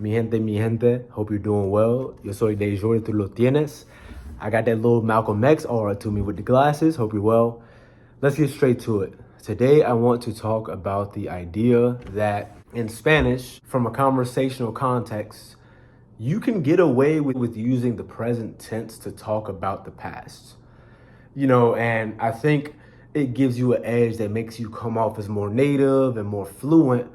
Mi gente, hope you're doing well. Yo soy Dejoy, tú lo tienes. I got that little Malcolm X aura to me with the glasses. Hope you're well. Let's get straight to it. Today, I want to talk about the idea that in Spanish, from a conversational context, you can get away with using the present tense to talk about the past. And I think it gives you an edge that makes you come off as more native and more fluent.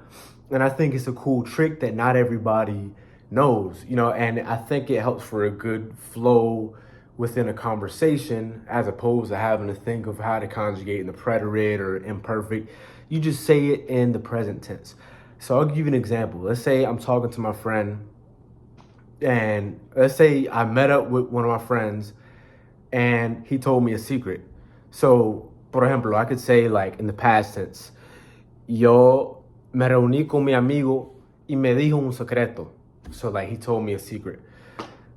And I think it's a cool trick that not everybody knows, and I think it helps for a good flow within a conversation as opposed to having to think of how to conjugate in the preterite or imperfect. You just say it in the present tense. So I'll give you an example. Let's say I'm talking to my friend, and let's say I met up with one of my friends and he told me a secret. So, por ejemplo, I could say, like, in the past tense, yo me reuní con mi amigo y me dijo un secreto. So, like, he told me a secret.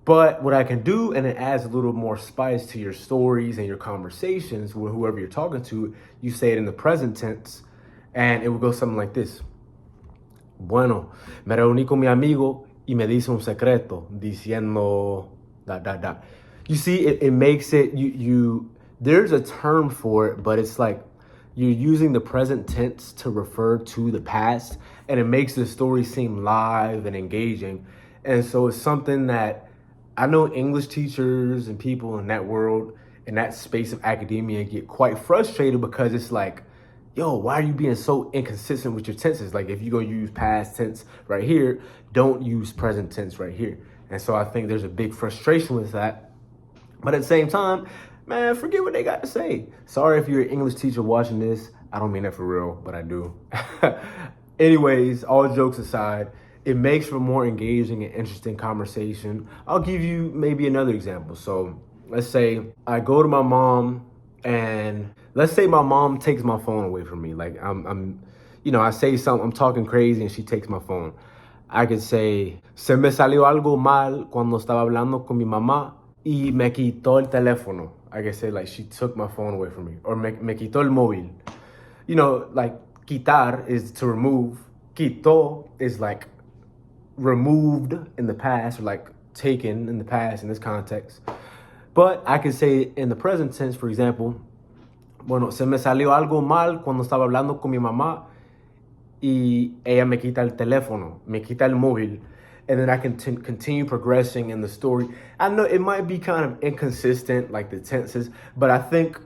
But what I can do, and it adds a little more spice to your stories and your conversations with whoever you're talking to, you say it in the present tense, and it will go something like this. Bueno, me reuní con mi amigo y me dice un secreto, diciendo dot, dot, dot. You see, it makes it, there's a term for it, but it's like you're using the present tense to refer to the past, and it makes the story seem live and engaging. And so it's something that I know English teachers and people in that world, in that space of academia, get quite frustrated because it's like, yo, why are you being so inconsistent with your tenses? Like, if you're going to use past tense right here, don't use present tense right here. And so I think there's a big frustration with that. But at the same time, man, forget what they got to say. Sorry if you're an English teacher watching this. I don't mean that for real, but I do. Anyways, all jokes aside, it makes for more engaging and interesting conversation. I'll give you maybe another example. So let's say I go to my mom, and let's say my mom takes my phone away from me. Like I say something, I'm talking crazy, and she takes my phone. I could say, se me salió algo mal cuando estaba hablando con mi mamá y me quitó el teléfono. I can say, like, she took my phone away from me. Or me quitó el móvil. Like, quitar is to remove. Quitó is like removed in the past, or like taken in the past in this context. But I could say in the present tense, for example, bueno, se me salió algo mal cuando estaba hablando con mi mamá y ella me quita el teléfono, me quita el móvil. And then I can continue progressing in the story. I know it might be kind of inconsistent, like the tenses, but I think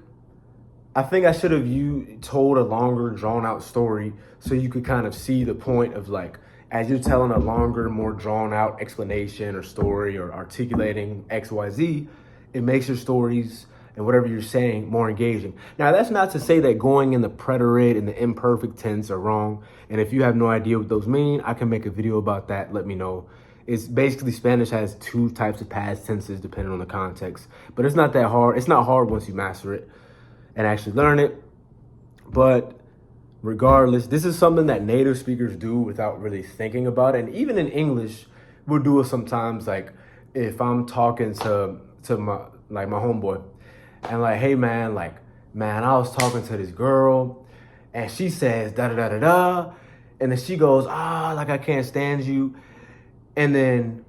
I should have told a longer, drawn-out story so you could kind of see the point of, like, as you're telling a longer, more drawn-out explanation or story or articulating X, Y, Z, it makes your stories and whatever you're saying more engaging. Now, that's not to say that going in the preterite and the imperfect tense are wrong. And if you have no idea what those mean, I can make a video about that. Let me know. It's basically, Spanish has two types of past tenses depending on the context. But it's not that hard. It's not hard once you master it and actually learn it. But regardless, this is something that native speakers do without really thinking about it. And even in English, we'll do it sometimes. Like, if I'm talking to my homeboy, and like, hey man, I was talking to this girl and she says da da da da da, and then she goes, like, I can't stand you. And then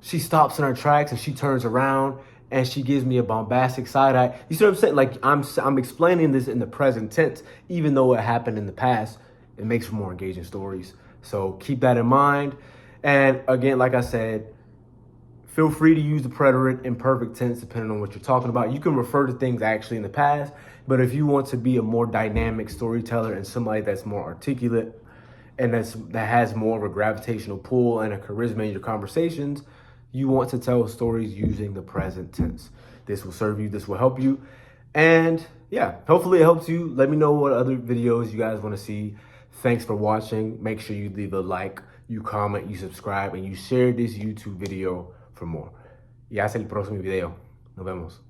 she stops in her tracks and she turns around and she gives me a bombastic side eye. You see what I'm saying? Like, I'm explaining this in the present tense, even though it happened in the past. It makes for more engaging stories. So keep that in mind. And again, like I said, feel free to use the preterite imperfect tense depending on what you're talking about. You can refer to things actually in the past, but if you want to be a more dynamic storyteller and somebody that's more articulate and that has more of a gravitational pull and a charisma in your conversations, you want to tell stories using the present tense. This will serve you. This will help you. And yeah, hopefully it helps you. Let me know what other videos you guys want to see. Thanks for watching. Make sure you leave a like, you comment, you subscribe, and you share this YouTube video for more. Y hasta el próximo video. Nos vemos.